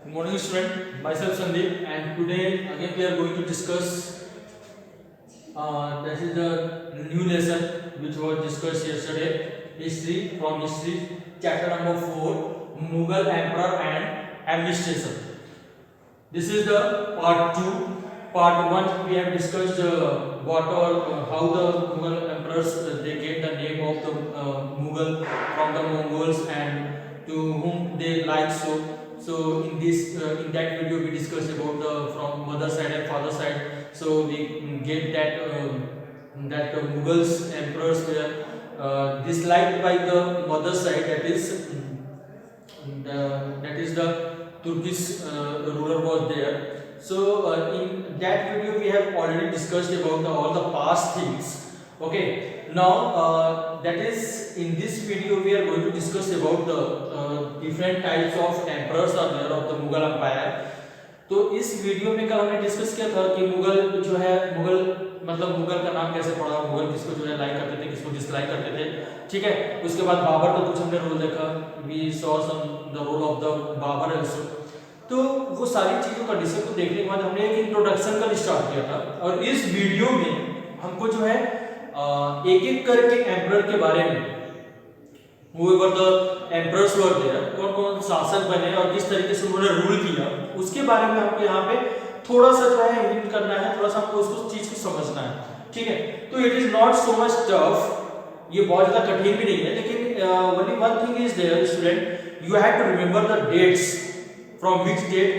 Good morning, student. Myself Sandeep, and today again we are going to discuss. This is the new lesson which was discussed yesterday. History from history, chapter number 4, Mughal Emperor and Administration. This is the part 2. Part 1 we have discussed what or how the Mughal emperors they get the name of the Mughal from the Mongols and to whom they like so in this in that video we discussed about the from mother side and father side. So we get that the Mughals emperors were disliked by the mother side, that is the Turkish ruler was there. So in that video we have already discussed about all the past things. Okay. Now that is in this video we are going to discuss about the different types of emperors are there of the Mughal Empire. तो इस video में कल हमने discuss किया था कि मुगल जो है मुगल मतलब मुगल का नाम कैसे पड़ा, मुगल किसको जो है लाइक करते थे, किसको डिसलाइक करते थे, ठीक है। उसके बाद बाबर का कुछ हमने रोल देखा, we saw some the role of the Babur also. तो वो सारी चीज़ों का डिस्कस को देखने के बाद हमने एक इंट्रोडक्शन का स्टार्ट किया था और इस वीडियो में हमको जो है एक एक करके एम्परर के बारे में whoever the emperors were there, कौन कौन शासक बने और किस तरीके से उन्होंने रूल किया, उसके बारे में हमको यहाँ पे थोड़ा सा जो है हिंट करना है, थोड़ा सा हमको उसको चीज को समझना है, ठीक है। तो it is not so much tough, ये बहुत ज्यादा कठिन भी नहीं है, लेकिन only one thing is there student, you have to remember the dates from which date,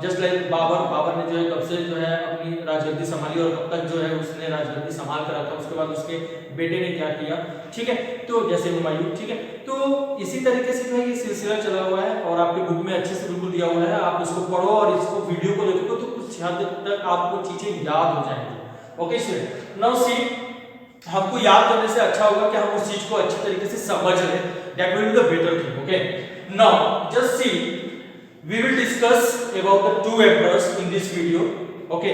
just like Babur ने जो है कब से जो है अपनी राजगद्दी संभाली और कब तक जो है उसने राजगद्दी संभाल कर रखा, उसके बाद उसके बेटे ने क्या किया, ठीक है। तो जैसे हुमायूं, ठीक है। तो इसी तरीके से जो है ये सिलसिला चला हुआ है और आपके बुक में अच्छे से बिल्कुल दिया हुआ है, आप इसको पढ़ो और इसको वीडियो को देखो तो कुछ हद तक आपको चीजें याद हो जाएंगी। ओके स्टूडेंट, नाउ सी हमको याद करने से अच्छा होगा कि हम उस चीज को अच्छी तरीके से समझ लें, that will be the better thing. Okay, now just see we will discuss about the two emperors in this video. Okay,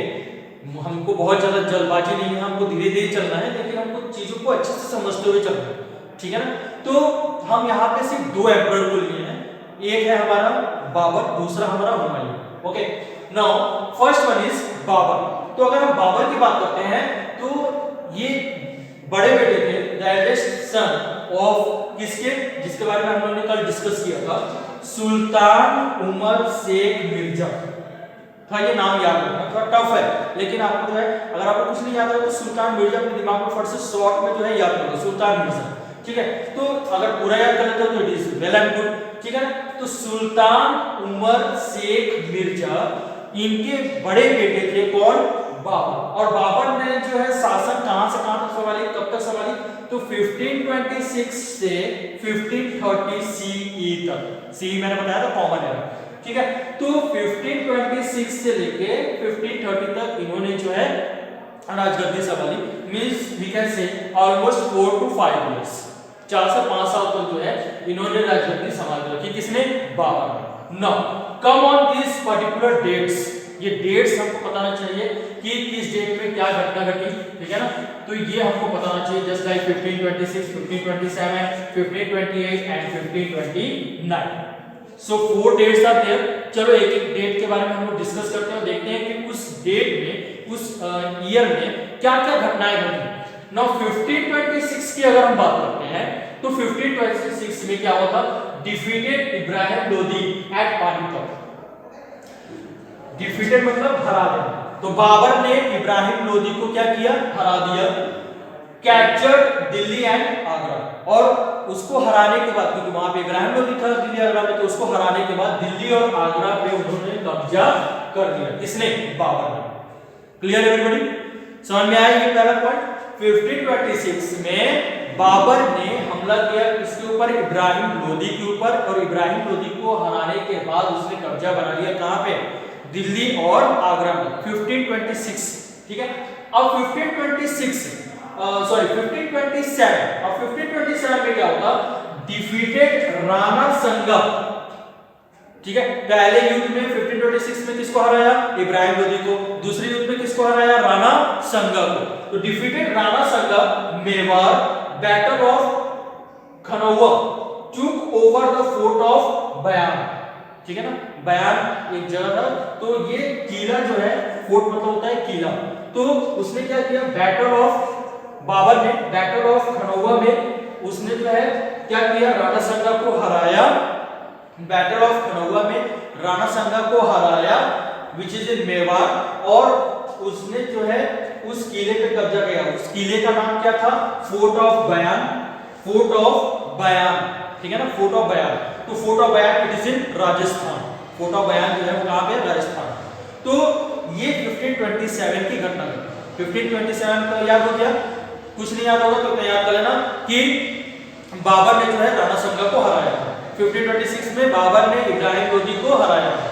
हमको बहुत ज्यादा जल्दबाजी नहीं है, हमको धीरे धीरे चलना है, लेकिन हमको चीजों को अच्छे से समझते हुए चलना है, ठीक है ना। तो हम यहाँ पे सिर्फ दो एम्परर को लिए हैं, एक है हमारा बाबर, दूसरा हमारा Humayun. Okay, now first one is Babur. तो अगर हम बाबर की बात करते हैं तो ये बड़े बेटे थे, द एल्डेस्ट सन ऑफ किसके, जिसके बारे में हम लोगों ने कल डिस्कस किया था, सुल्तान उमर शेख मिर्जा था। ये नाम याद रखना थोड़ा टफ है, लेकिन आपको जो है अगर आपको कुछ नहीं याद है तो सुल्तान मिर्जा अपने दिमाग में फट से शॉर्ट में जो है याद करो, सुल्तान मिर्जा, ठीक है। तो अगर पूरा याद कर लेते हो तो it is well and good, ठीक है। तो सुल्तान उमर शेख मिर्जा, इनके बड़े बेटे थे कौन, बाबर। और बाबर ने जो है शासन कहां से कहां तक संभाली, कब तक संभाली, तो 1526 से 1530 सीई तक। सीई मैंने बताया था कॉमन एरा, ठीक है। तो 1526 से लेके 1530 तक इन्होंने जो है राजगद्दी संभाली, means we can say almost 4 to 5 years, 4 से 5 साल तक जो है इन्होंने राजगद्दी संभाल रखी, किसने, बाबर ने। Now come on this particular dates, ये डेट्स हमको बताना चाहिए कि किस डेट में क्या घटना घटी, ठीक है ना। तो ये हमको बताना चाहिए, just like 1526, 1527, 1528 and 1529। So 4 dates are there. चलो एक एक डेट के बारे में हम लोग डिस्कस करते हैं और देखते हैं कि उस डेट में, उस ईयर में क्या क्या घटनाएं घटी। नाउ 1526 की अगर हम बात करते हैं तो 1526 में क्या हुआ था, defeated Ibrahim Lodi at Panipat. Defeated मतलब हरा देना, तो बाबर ने इब्राहिम लोदी को क्या किया, हरा दिया। कैप्चर्ड दिल्ली एंड आगरा, और उसको हराने के बाद, क्योंकि वहां पे इब्राहिम लोदी था दिल्ली आगरा में, तो उसको हराने के बाद दिल्ली और आगरा पे उन्होंने कब्जा कर लिया, किसने, बाबर ने। क्लियर एवरीबॉडी, समझ में आया ये पहला पॉइंट। 1526 में बाबर ने हमला किया इसके ऊपर, इब्राहिम लोदी के ऊपर, और इब्राहिम लोदी को हराने के बाद उसने कब्जा बना लिया कहां पे, दिल्ली और आगरा में, 1526, ठीक है। अब 1527, अब 1527 में क्या होता, डिफीटेड राणा संगा, ठीक है। पहले युद्ध में 1526 में किसको हराया, इब्राहिम लोदी को, दूसरे युद्ध में किसको हराया, राणा संगा को। तो defeated Rana Sanga Mewar, battle of Khanwa, took over the fort of बयान, ठीक है ना, बयान एक जगह था। तो ये किला जो है, फोर्ट मतलब होता है किला, तो उसने क्या किया, बैटल ऑफ बाबर में, बैटल ऑफ खनौवा में उसने जो है क्या किया, राणा संगा को हराया। बैटल ऑफ खनौवा में राणा संगा को हराया विच इज इन मेवाड़, और उसने जो है उस किले पे कब्जा किया। उस किले का नाम क्या था, फोर्ट ऑफ बयान, फोर्ट ऑफ बयान, ठीक है ना, फोर्ट ऑफ बयान। तो फोर्ट ऑफ बयान it is in Rajasthan, fort of बयान जो है वो कहां पे, राजस्थान। तो ये 1527 की घटना है। 1527 का याद हो गया, कुछ नहीं याद होगा तो याद कर लेना कि बाबर ने जो है राणा संगा को हराया था। 1526 में बाबर ने इब्राहिम लोदी को हराया था,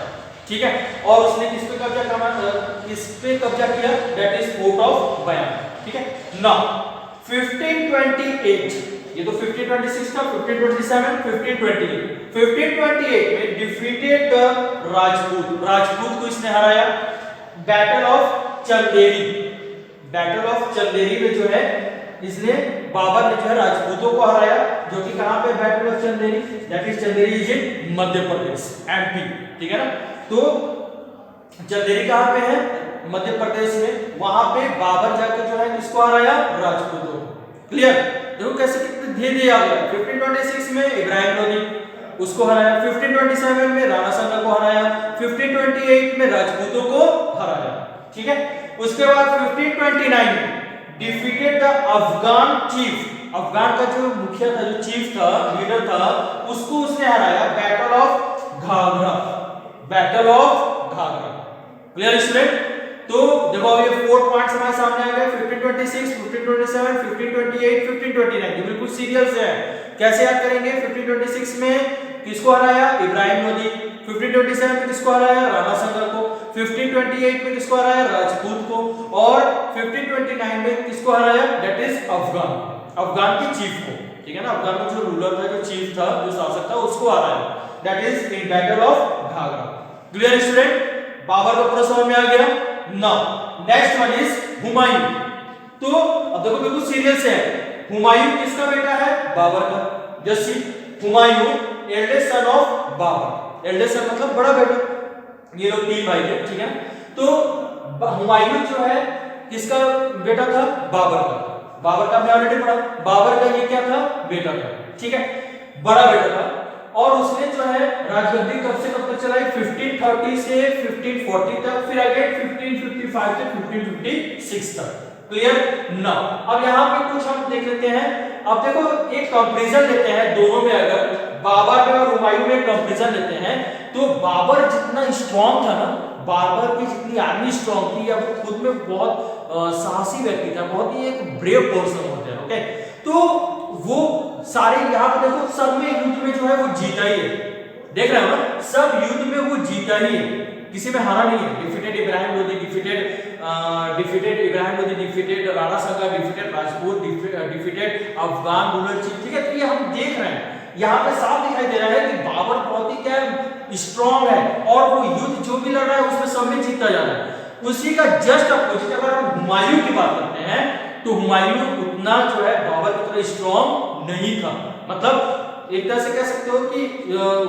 ठीक है, और उसने किस पे कब्जा किया, दैट इज फोर्ट ऑफ बयान, ठीक है। नाउ 1528, ये तो 1526 था, 1527, 1528 में डिफीटेड द राजपूत को इसने हराया। Battle of Chanderi, battle of Chanderi में जो है इसने बाबर ने जो है राजपूतों को हराया, जो कि कहां पे, battle of Chanderi, that is Chanderi is in Madhya Pradesh, MP, ठीक है ना। तो चंदेरी कहां पे है, मध्य प्रदेश में, वहां पे बाबर जाके जो है किसको हराया, राजपूतों को। क्लियर, देखो कैसे कितने धीरे आ गया। 1526 में इब्राहिम लोदी उसको हराया, 1527 में राणा संगा को हराया, 1528 में राजपूतों को हराया, ठीक है। उसके बाद 1529 में defeated the Afghan chief, Afghan का जो मुखिया था, जो चीफ था, लीडर था, उसको उसने हराया, battle of Ghaghra, battle of Ghaghra. Clear student, तो देखो ये 4 पॉइंट्स हमारे सामने आ गए, 1526, 1527, 1528, 1529, ये बिल्कुल सीरियल से है। कैसे याद करेंगे, 1526 में किसको हराया, इब्राहिम लोदी, 1527 में किसको हराया, राणा संगा को, 1528 में किसको हराया, राजपूत को, और 1529 में किसको हराया, दैट इज अफगान, अफगान के चीफ को, ठीक है ना, अफगान का जो रूलर था, जो चीफ था, जो शासक था, उसको हराया, that is in battle of Ghaghra. Clear student, Babur का पूरा समझ में आ गया। Now next one is Humayun. तो अब देखो बिल्कुल सीरियल से है, हुमायूं किसका बेटा है, बाबर का। जैसे Humayun eldest son of Babur, eldest son मतलब बड़ा बेटा, ये लोग 3 भाई थे, ठीक है। तो हुमायूं जो है किसका बेटा था, बाबर का, बाबर का हमने ऑलरेडी पढ़ा, बाबर का ये क्या था, बेटा था, ठीक है, बड़ा बेटा था। और उसने जो है राजगद्दी कब से कब तक चलाई, 1530 से 1540 तक, फिर अगेन 1555 से 1556 तक। क्लियर ना। अब यहाँ पे कुछ हम देख लेते हैं। अब देखो एक कंपैरिजन लेते हैं दोनों में, अगर बाबर में और हुमायूं में कंपैरिजन लेते हैं, तो बाबर जितना स्ट्रॉन्ग था ना, बाबर की जितनी आर्मी स्ट्रॉन्ग थी, या वो खुद में बहुत साहसी व्यक्ति था, बहुत ही एक ब्रेव पर्सन होते हैं, ओके। तो वो सारे यहाँ पे देखो सब में युद्ध में जो है वो जीता ही है, देख रहे हो ना, सब युद्ध में वो जीता ही है, किसी में हारा नहीं है। Defeated Ibrahim Lodi, defeated Ibrahim Lodi, defeated Rana Sanga, defeated Rajput, defeated Afghan ruler chief, ठीक है। तो ये हम देख रहे हैं, यहाँ पे साफ दिखाई दे रहा है कि बाबर बहुत ही क्या स्ट्रॉन्ग है, और वो युद्ध जो भी लड़ रहा है उसमें सब में जीतता जा रहा है। उसी का जस्ट अपोजिट अगर हम हुमायूं की बात करते हैं, तो हुमायूं उतना जो है बाबर की तरह स्ट्रॉन्ग नहीं था। मतलब एक तरह से कह सकते हो कि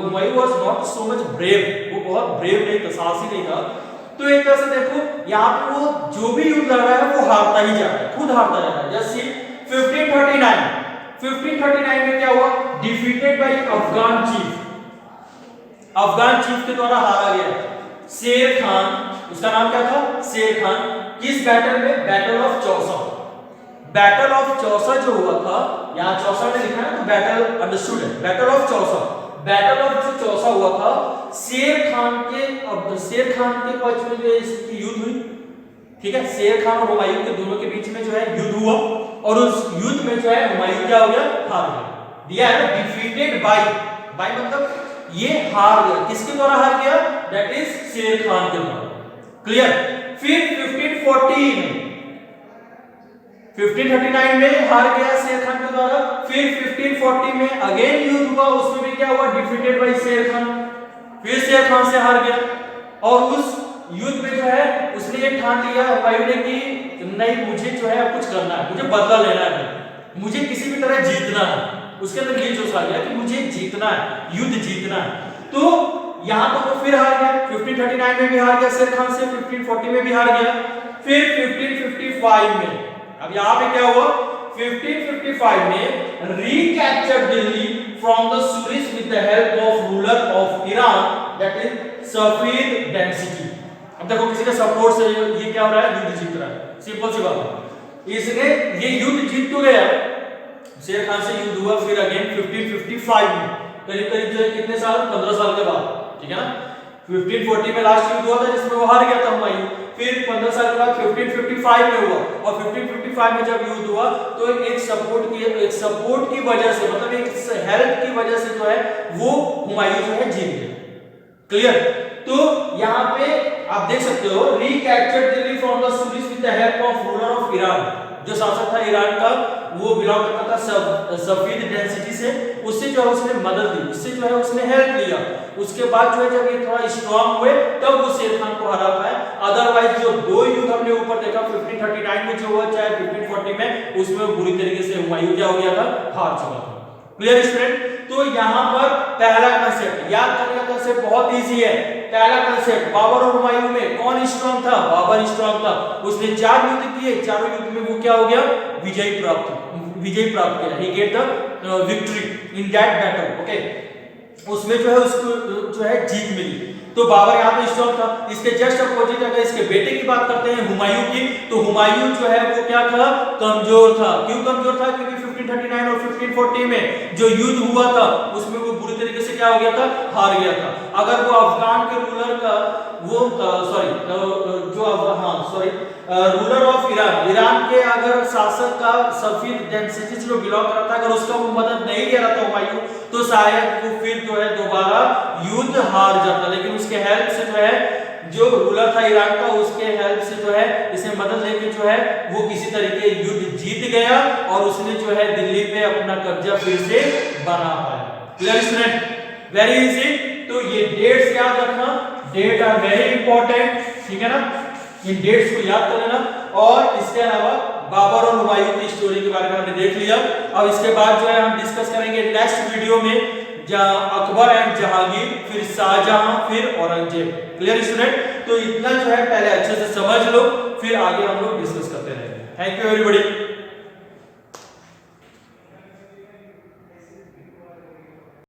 Humayun was not so much brave, वो बहुत ब्रेव नहीं था, साहसी नहीं था। तो एक तरह से देखो यहाँ पे वो जो भी युद्ध लड़ रहा है वो हारता ही जा रहा है, खुद हारता जा रहा है। जैसे 1539 में क्या हुआ, defeated by Afghan chief, Afghan chief के द्वारा हारा गया शेर खान, उसका नाम क्या था, शेर खान। किस बैटल में, battle of Chausa, battle of Chausa जो हुआ था, यहाँ चौसा में लिखा है तो बैटल अंडरस्टूड है, battle of Chausa, battle of जो चौसा हुआ था, शेर खान के पक्ष में जो इसकी युद्ध हुई, ठीक है। शेर खान और हुमायूं के दोनों के बीच में जो है युद्ध हुआ, और उस युद्ध में जो है हुमायूं क्या हो गया, हार गया। दिया है ना, डिफीटेड बाय मतलब ये हार गया, किसके द्वारा हार गया, दैट इज शेर खान के द्वारा। क्लियर। फिर 1539 में हार गया शेर खान के द्वारा, फिर 1540 में अगेन युद्ध हुआ, उसमें भी क्या हुआ, डिफीटेड बाय शेर खान, फिर शेर खान से हार गया। और उस युद्ध में जो है उसने ये ठान लिया हुमायूं ने कि नहीं, मुझे जो है कुछ करना है, मुझे बदला लेना है, मुझे किसी भी तरह जीतना है। उसके अंदर ये जोश आ गया कि मुझे जीतना है, युद्ध जीतना है। तो यहाँ तो वो फिर हार गया, 1539 में भी हार गया शेर खान से, 1540 में भी हार गया, फिर 1555 में, अब यहाँ पे क्या हुआ, 1555 में recaptured Delhi from the Suris with the help of ruler of Iran, that is Safid Density। अब देखो किसी का सपोर्ट से ये क्या हो रहा है, युद्ध जीत रहा है, सिंपल सी बात है। इसने ये युद्ध जीत तो गया, शेर खान से युद्ध हुआ फिर अगेन 1555 में, करीब करीब जो कितने साल, 15 साल के बाद, ठीक है ना। 1540 में लास्ट युद्ध हुआ था जिसमें वो हार गया था हुमायूं, फिर 15 साल के बाद 1555 में हुआ, और 1555 में जब युद्ध हुआ तो एक सपोर्ट की वजह से, मतलब एक हेल्प की वजह से जो है वो हुमायूं जो है जीत गया। क्लियर। तो यहाँ पे आप देख सकते हो, recaptured Delhi from the Suris with the help of ruler of Iran, जो शासक था ईरान का वो बिलोंग करता था सफीद डेंसिटी से, उससे जो है उसने मदद दी, उससे जो है उसने हेल्प लिया। उसके बाद जो है जब ये थोड़ा स्ट्रांग हुए तब वो शेर खान को हरा पाए, अदरवाइज जो दो युद्ध हमने ऊपर देखा 1539 में जो हुआ चाहे 1540 में, उसमें बुरी तरीके से हुमायूं क्या हो गया था, हार चुका था। Clear student. तो यहाँ पर पहला कांसेप्ट याद करने का कांसेप्ट बहुत इजी है। पहला कांसेप्ट, बाबर और हुमायूं में कौन स्ट्रांग था, बाबर स्ट्रांग था, उसने 4 युद्ध किए, चारों युद्ध में वो क्या हो गया, विजय प्राप्त किया, he get the victory in that battle. Okay, उसमें जो है उसको जो है जीत मिली। तो बाबर यहाँ पे स्ट्रांग था। इसके जस्ट अपोजिट अगर इसके बेटे की बात करते हैं हुमायूं की, तो हुमायूं जो है वो क्या था, कमजोर था। क्यों कमजोर था, क्योंकि 1539 और 1540 में जो युद्ध हुआ था उसमें वो बुरी तरीके से क्या हो गया था, हार गया था। अगर वो अफगान के रूलर का वो रूलर ऑफ ईरान के अगर शासक का सफीद डेंसिटी जो बिलोंग करता था, अगर उसका वो मदद नहीं ले रहा था हुमायूं, तो शायद वो फिर जो है दोबारा युद्ध हार जाता। लेकिन उसके हेल्प से जो है, जो रूलर था ईरान का, उसके हेल्प से जो है, इसे मदद लेके जो है वो किसी तरीके युद्ध जीत गया और उसने जो है दिल्ली पे अपना कब्जा फिर से बना पाया। Clear student, very easy. तो ये डेट्स याद रखना, डेट आर वेरी इंपॉर्टेंट, ठीक है ना, इन डेट्स को याद कर लेना। और इसके अलावा बाबर और हुमायूं की स्टोरी के बारे में हमने देख लिया। अब इसके बाद जो है हम डिस्कस करेंगे नेक्स्ट वीडियो में अकबर एंड जहांगीर, फिर शाहजहां, फिर औरंगजेब। Clear student. तो इतना जो है पहले अच्छे से समझ लो, फिर आगे हम लोग डिस्कस करते रहेंगे। Thank you everybody.